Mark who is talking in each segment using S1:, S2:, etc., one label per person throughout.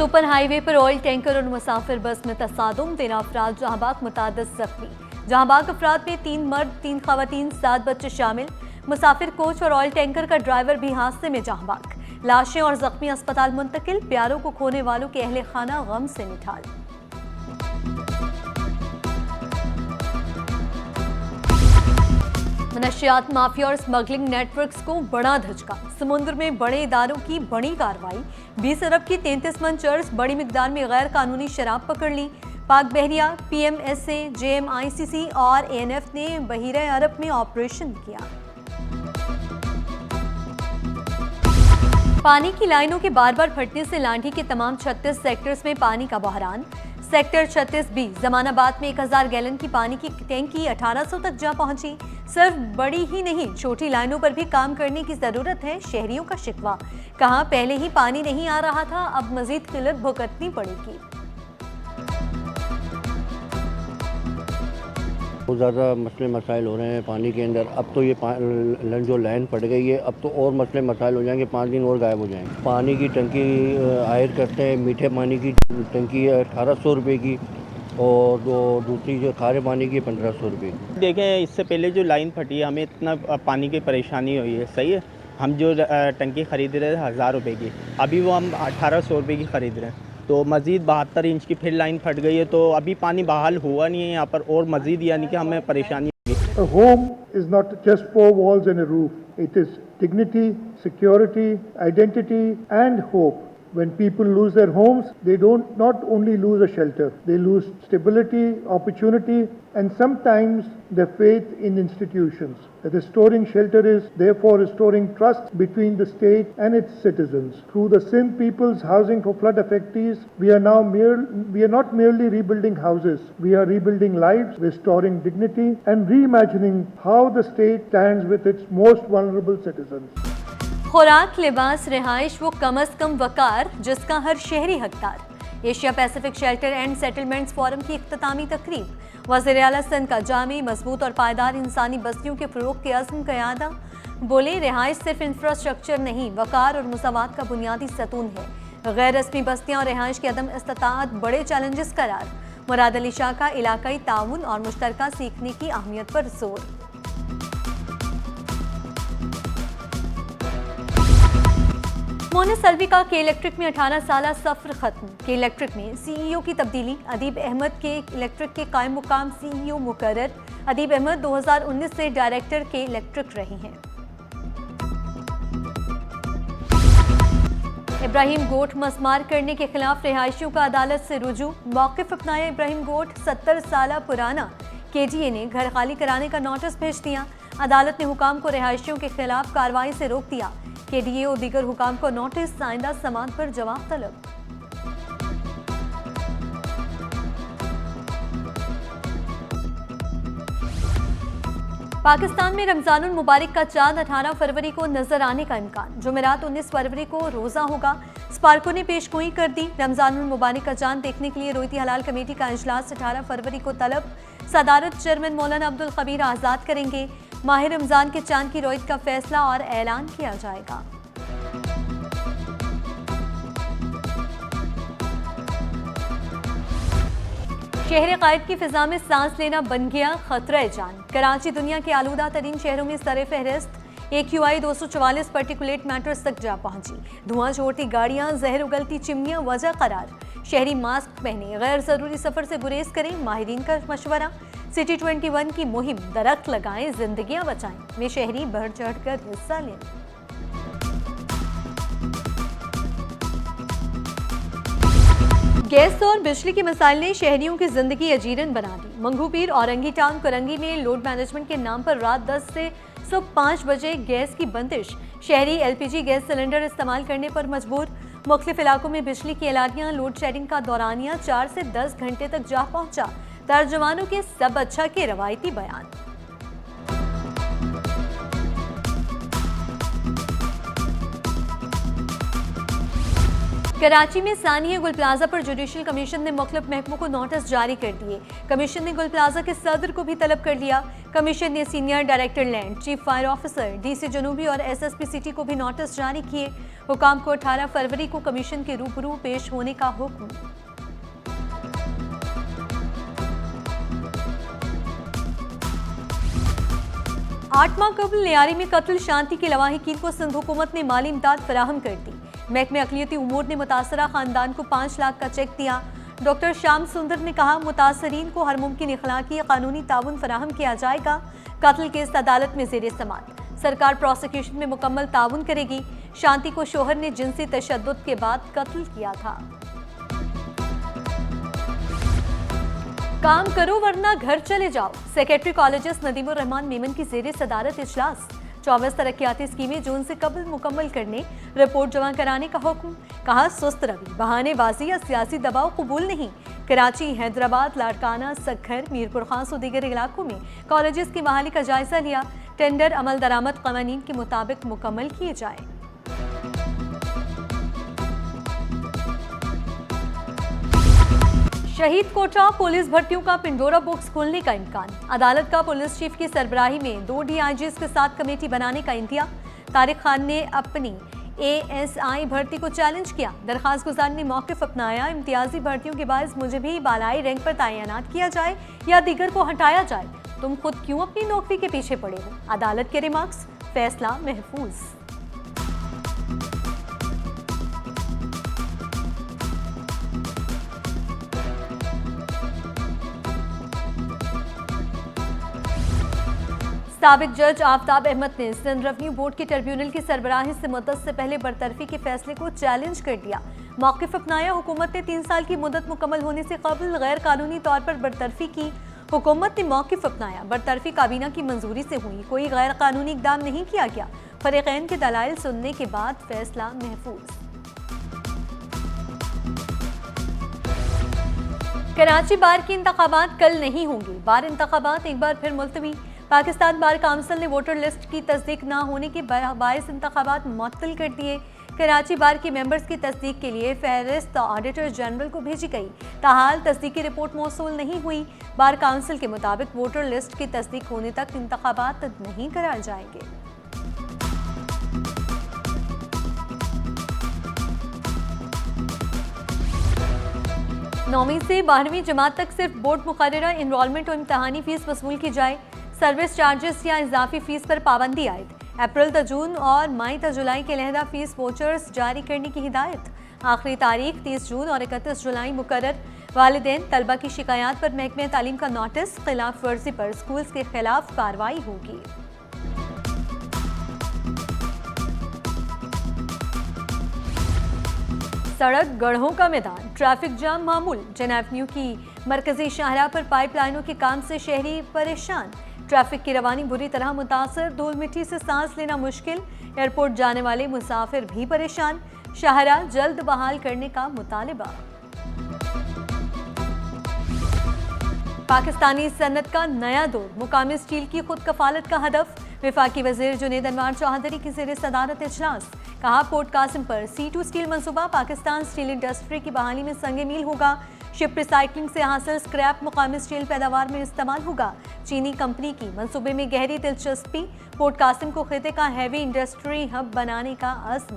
S1: Super highway पर oil tanker और मुसाफिर बस में तसादुम, 13 अफराद जहांबाग, मुतादिद जख्मी। जहांबाग अफराद में 3 मर्द 3 खवातीन 7 बच्चे शामिल। मुसाफिर कोच और ऑयल टैंकर का ड्राइवर भी हादसे में जहांबाग। लाशें और जख्मी अस्पताल मुंतकिल। प्यारों को खोने वालों के अहले खाना गम से निठाल। मनशियात माफिया और स्मगलिंग नेटवर्क्स को बड़ा धचका। समुद्र में बड़े इदारों की बड़ी कार्रवाई। 20 अरब की 33 मन चर्स बड़ी मिकदार में गैर कानूनी शराब पकड़ ली। पाक बहरिया, PMSA, JMICC और ANF ने बहीरे अरब में ऑपरेशन किया। पानी की लाइनों के बार बार फटने से लांढी के तमाम 36 सेक्टर्स में पानी का बहरान। सेक्टर 36B जमानाबाद में 1000 गैलन की पानी की टैंकी 1800 तक जा पहुंची। सिर्फ बड़ी ही नहीं, छोटी लाइनों पर भी काम करने की जरूरत है, शहरियों का शिकवा। कहा पहले ही पानी नहीं आ रहा था, अब मजीद किल्लत भुगतनी पड़ेगी।
S2: बहुत ज़्यादा मसले मसाइल हो रहे हैं पानी के अंदर। अब तो ये जो लाइन फट गई है, अब तो और मसले मसाइल हो जाएंगे, 5 दिन और गायब हो जाएंगे। पानी की टंकी हायर करते हैं, मीठे पानी की टंकी है 1800 रुपये की, और दूसरी जो खारे पानी की 1500 रुपये।
S3: देखें, इससे पहले जो लाइन फटी है, हमें इतना पानी की परेशानी हुई है, सही है। हम जो टंकी ख़रीद रहे थे 1000 रुपये की, अभी वो हम 1800 रुपये की ख़रीद रहे हैं। तो मज़ीद 72 इंच की फिर लाइन फट गई है, तो अभी पानी बहाल हुआ नहीं है यहाँ पर, और मज़ीद यानी कि हमें परेशानी होगी।
S4: A home is not just 4 walls and a roof. It is dignity, security, identity and hope. When people lose their homes, they don't not only lose a shelter, they lose stability, opportunity, and sometimes their faith in institutions. Restoring shelter is therefore restoring trust between the state and its citizens. Through the Sindh People's Housing for Flood Affectees, we are not merely rebuilding houses, we are rebuilding lives, restoring dignity, and reimagining how the state stands with its most vulnerable citizens.
S1: खुराक, लिबास, रिहाइश, वो कम अज कम वकार जिसका हर शहरी हकदार। Asia Pacific shelter and settlements forum की इख्तितामी तकरीब। वज़ीर आला सिंध का जामी, मजबूत और पायदार इंसानी बस्तियों के फ़रोग़ के अज़्म का यादा। बोले रिहाइश सिर्फ इंफ्रास्ट्रक्चर नहीं, वकार और मुसावात का बुनियादी सतून है। गैर रस्मी बस्तियाँ और रिहाइश की अदम इस्तिताअत बड़े चैलेंजेस करार। मुराद अली शाह का इलाकाई ताउन और मुश्तरका सीखने की अहमियत पर जोर। मोहन सल्वी का के इलेक्ट्रिक में 18 साल सफ़र खत्म। के इलेक्ट्रिक में CEO की तब्दीली। अदीब अहमद के इलेक्ट्रिक के कायम मुकाम CEO मुकर्रर। अदीब अहमद 2019 से डायरेक्टर के इलेक्ट्रिक रही हैं। इब्राहिम गोट मसमार करने के खिलाफ रिहायशियों का अदालत से रुजू। मौक़िफ़ अपनाया इब्राहिम गोट। 70 साल पुराना KDA ने घर खाली कराने का नोटिस भेज दिया। अदालत ने हुकाम को रिहायशियों के खिलाफ कार्रवाई से रोक दिया। KDA और दीगर हुकाम को नोटिस, आइंदा समात पर जवाब तलब। पाकिस्तान में रमजानुल मुबारक का चांद 18 फरवरी को नजर आने का इम्कान। जुमेरात 19 फरवरी को रोजा होगा। स्पार्को ने पेशगोई कर दी। रमजानुल मुबारक का चांद देखने के लिए रोयती हलाल कमेटी का इजलास 18 फरवरी को तलब। सदारत चेयरमैन मौलाना अब्दुल खबीर आज़ाद करेंगे। माह रमजान के चांद की रोयत का फैसला और ऐलान किया जाएगा। शहर कायद की फिजा में सांस लेना बन गया खतरा जान। कराची दुनिया के आलूदा तरीन शहरों में सरे फहरिस्त। AQI 244 पार्टिकुलेट मैटर्स तक जा पहुंची। धुआं छोड़ती गाड़ियां, जहर उगलती चिमनियां वजह करार। शहरी मास्क पहने, गैर जरूरी सफर से गुरेज करें, माहिरीन का मशवरा। सिटी 21 की मुहिम, दरख्त लगाएं, जिंदगियां बचाएं में शहरी बढ़ चढ़ कर हिस्सा लें। गैस और बिजली के मसाइल ने शहरियों की जिंदगी अजीरन बना दी। मंगू पीर, औरंगी टाउन, करंगी में लोड मैनेजमेंट के नाम पर रात 10 से सुबह 5 बजे गैस की बंदिश। शहरी LPG गैस सिलेंडर इस्तेमाल करने पर मजबूर। मुख्तलिफ इलाकों में बिजली की एलानियां, लोड शेडिंग का दौरानिया 4 से 10 घंटे तक जा पहुंचा। तर्जुमानों के सब अच्छा के रवायती बयान। कराची में सानिया गुल प्लाजा पर जुडिशल कमीशन ने मुख्तलिफ महकमों को नोटिस जारी कर दिए। कमीशन ने गुल प्लाजा के सदर को भी तलब कर लिया। कमीशन ने senior director land, chief fire officer, DC जनूबी और एसएसपी सिटी को भी नोटिस जारी किए। हुकाम को 18 फरवरी को कमीशन के रूबरू पेश होने का हुक्म। आठ माह कबल लियारी में कत्ल शांति के लवाहिकीन को सिंध हुकूमत ने माली इमदाद फराहम कर दी। महकमे अक़लियती उमूर ने मुतासरा खानदान को 5 लाख का चेक दिया। डॉक्टर श्याम सुंदर ने कहा, मुतासरीन को हर मुमकिन इखलाकी कानूनी ताउन फराहम किया जाएगा। कत्ल केस अदालत में ज़ेरे समाअत। सरकार प्रोसिक्यूशन में मुकम्मल ताउन करेगी। शांति को शोहर ने जिनसी तशद्दुद के बाद कत्ल किया था। काम करो वरना घर चले जाओ। सेक्रेटरी कॉलेजेस नदीमुर रहमान मेमन की ज़ेरे सदारत इजलास। 24 तरक्याती स्कीमें जून से कबल मुकम्मल करने, रिपोर्ट जमा कराने का हुक्म। कहा, सुस्त रवि, बहानेबाजी या सियासी दबाव कबूल नहीं। कराची, हैदराबाद, लाड़काना, सखर, मीरपुर खास और दीगर इलाकों में कॉलेजेस की बहाली का जायजा लिया। टेंडर अमल दरामद क़वानीन के मुताबिक मुकम्मल किए जाएं। शहीद कोटा पुलिस भर्तियों का पिंडोरा बॉक्स खोलने का इम्कान। अदालत का पुलिस चीफ की सरबराही में 2 DIGs के साथ कमेटी बनाने का इंतज़ाम। तारिक खान ने अपनी ASI भर्ती को चैलेंज किया। दरखास्त गुजार ने मौक़िफ़ अपनाया। इम्तियाजी भर्तियों के बायस मुझे भी बालाई रैंक पर तैनात किया जाए या दीगर को हटाया जाए। तुम खुद क्यों अपनी नौकरी के पीछे पड़े हो? अदालत के रिमार्क्स, फैसला महफूज। साबिक जज आफ्ताब अहमद ने सिंध रेवन्यू बोर्ड के ट्रिब्यूनल की सरबराही से मुद्दत से पहले बरतरफी के फैसले को चैलेंज कर दिया। मौक़िफ़ अपनाया। हुकूमत ने 3 साल की मुद्दत मुकम्मल होने से कबल गैर कानूनी तौर पर बरतरफी की। हुकूमत ने मौक़िफ़ अपनाया। बरतरफी काबीना की मंजूरी से हुई, कोई गैर कानूनी इक़दाम नहीं किया गया। फरीक़ैन के दलाइल सुनने के बाद फैसला महफूज। कराची बार के इंतखाबात कल नहीं होंगे। बार इंतखाबात एक बार फिर मुलतवी। पाकिस्तान बार काउंसिल ने वोटर लिस्ट की तस्दीक न होने के बायस इंतखाबात मुअत्तल कर दिए। कराची बार के मेंबर्स की तस्दीक के लिए फहरिस्त ऑडिटर जनरल को भेजी गई। ताहाल तस्दीकी रिपोर्ट मौसूल नहीं हुई। बार काउंसिल के मुताबिक वोटर लिस्ट की तस्दीक होने तक इंतखाबात नहीं कराए जाएंगे। नौवीं से 12वीं जमात तक सिर्फ बोर्ड मुकर्ररा इनरोलमेंट और इम्तहानी फीस वसूल की जाए। सर्विस चार्जेस या इजाफी फीस पर पाबंदी आयद। अप्रैल ता जून और मई ता जुलाई के लहदा फीस वोचर्स जारी करने की हिदायत। आखिरी तारीख 30 जून और 31 जुलाई मुकर्रर। वालिदैन तलबा की शिकायत पर महकमे तालीम का नोटिस। खिलाफ वर्जी पर स्कूल्स के खिलाफ कार्रवाई होगी। सड़क गढ़ों का मैदान, ट्रैफिक जाम मामूल। जन एवेन्यू की मरकजी शाहराह पर पाइपलाइनों के काम से शहरी परेशान। ट्रैफिक की रवानी बुरी तरह मुतासर। धूल मिट्टी से सांस लेना मुश्किल। एयरपोर्ट जाने वाले मुसाफिर भी परेशान। शाहराह जल्द बहाल करने का मुतालिबा। पाकिस्तानी सनत का नया दौर, मुकामी स्टील की खुद कफालत का हदफ। वफाकी वज़ीर जुनैद अनवार चौधरी की ज़ेरे सदारत इजलास। कहा, पोर्ट कासिम पर C2 स्टील मंसूबा पाकिस्तान स्टील इंडस्ट्री की बहाली में संगे मील होगा। शिप रिसाइकलिंग से हासिल स्क्रैप मुकामी स्टील पैदावार में इस्तेमाल होगा। चीनी कंपनी की मंसूबे में गहरी दिलचस्पी। पोर्ट कासिम को खिते का हैवी इंडस्ट्री हब बनाने का अज़्म।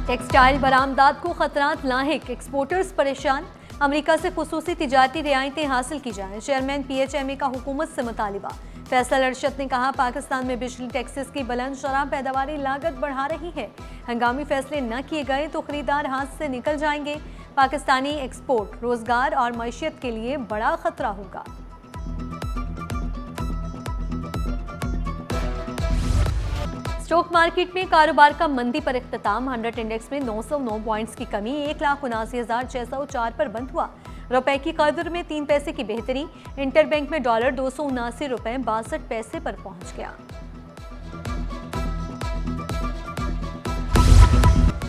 S1: टेक्सटाइल बरामदात को खतरात लाहिक, एक्सपोर्टर्स परेशान। अमेरिका से खुसूसी तिजारती रियायतें हासिल की जाएं। चेयरमैन PHMA का हुकूमत से मुतालिबा। फैसल अरशद ने कहा, पाकिस्तान में बिजली टैक्सेस की बुलंद शरह पैदावारी लागत बढ़ा रही है। हंगामी फैसले न किए गए तो खरीदार हाथ से निकल जाएंगे। पाकिस्तानी एक्सपोर्ट रोजगार और मईशत के लिए बड़ा खतरा होगा। स्टॉक मार्केट में कारोबार का मंदी पर इख्तिताम। 100 इंडेक्स में 909 पॉइंट्स की कमी 1,79,604 पर बंद हुआ। रुपए की कदर में 3 पैसे की बेहतरी। इंटरबैंक में डॉलर 279 रुपए 62 पैसे पर पहुंच गया।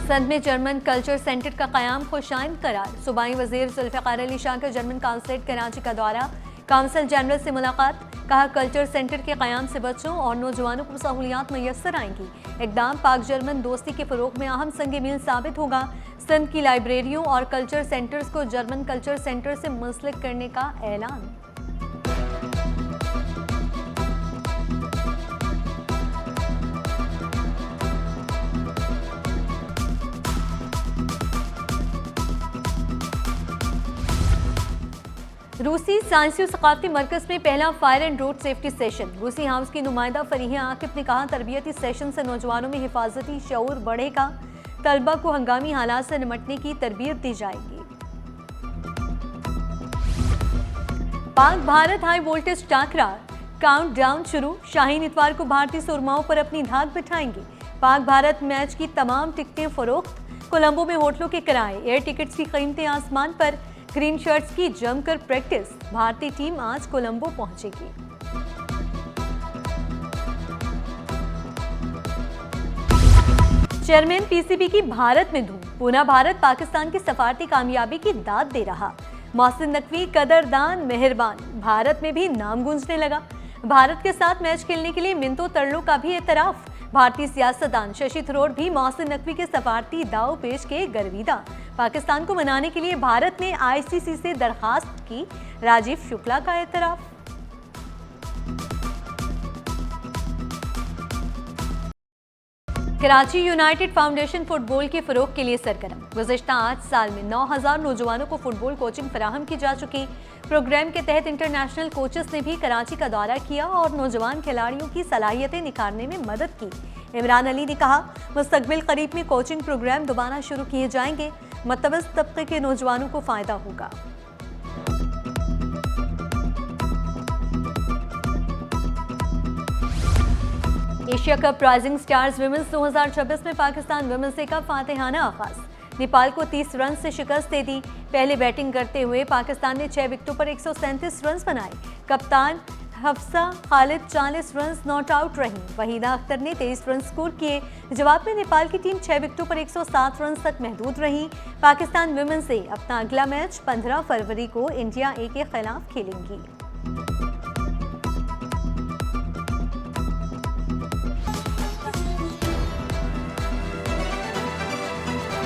S1: सिंध में जर्मन कल्चर सेंटर का क़याम खुशाइंद करार। सूबाई वज़ीर जुल्फ़िकार अली शाह का जर्मन काउंसलेट कराची का दौरा। काउंसिल जनरल से मुलाकात। कहा कल्चर सेंटर के क़याम से बच्चों और नौजवानों को सहूलियात मैसर आएंगी। इक़दाम पाक जर्मन दोस्ती के फ़रोग़ में अहम संग मील साबित होगा। सिंध की लाइब्रेरियों और कल्चर सेंटर्स को जर्मन कल्चर सेंटर से मुंसलिक करने का ऐलान। रूसी साइंसी और सकाफती मरकज़ में पहला fire and road safety session. रूसी हाउस की नुमाइंदा फरीहा आकिब ने कहा तरबियती सेशन से नौजवानों में हिफाजती शऊर बढ़ेगा। तलबा को हंगामी हालात से निपटने की तरबियत दी जाएगी। Pak Bharat high voltage टाकरा countdown शुरू। शाहीन इतवार को भारतीय सुरमाओं पर अपनी धाक बिठाएंगे। पाक भारत मैच की तमाम टिकटें फरोख्त। कोलंबो में होटलों के किराए, एयर टिकट्स की कीमतें आसमान पर। ग्रीन शर्ट्स की जमकर प्रैक्टिस। भारतीय टीम आज कोलंबो पहुंचेगी। चेयरमैन पीसीबी की भारत में धूम। पूना भारत पाकिस्तान की सफारती कामयाबी की दाद दे रहा। मोहसिन नकवी कदरदान मेहरबान। भारत में भी नाम गूंजने लगा। भारत के साथ मैच खेलने के लिए मिंतो तरलो का भी एतराफ। भारतीय सियासतदान शशि थरूर भी मोहसिन नकवी के सफारती दाव पेश के गर्विदा। पाकिस्तान को मनाने के लिए भारत ने आईसीसी से दरखास्त की। राजीव शुक्ला का एतराफ। कराची यूनाइटेड फाउंडेशन फुटबॉल के फरोग के लिए सरगर्म। गुज़िश्ता 8 साल में 9000 नौजवानों को फुटबॉल कोचिंग फराहम की जा चुकी। प्रोग्राम के तहत इंटरनेशनल कोचेस ने भी कराची का दौरा किया और नौजवान खिलाड़ियों की सलाहियतें निखारने में मदद की। इमरान अली ने कहा मुस्तकबिल करीब में कोचिंग प्रोग्राम दोबारा शुरू किए जाएंगे। मतवस्त तबके के नौजवानों को फायदा होगा। Asia cup rising stars women's 2026 में पाकिस्तान विमेंस का फातिहाना आगाज। नेपाल को 30 रन से शिकस्त दे दी। पहले बैटिंग करते हुए पाकिस्तान ने 6 विकेटों पर 137 रन बनाए। कप्तान Hafsa Khalid 40 run not out रहीं। वहीदा अख्तर ने 23 रन स्कोर किए। जवाब में नेपाल की टीम 6 विकेटों पर 107 रन तक महदूद रही। पाकिस्तान विमेन से अपना अगला मैच 15 फरवरी को इंडिया ए के खिलाफ खेलेंगी।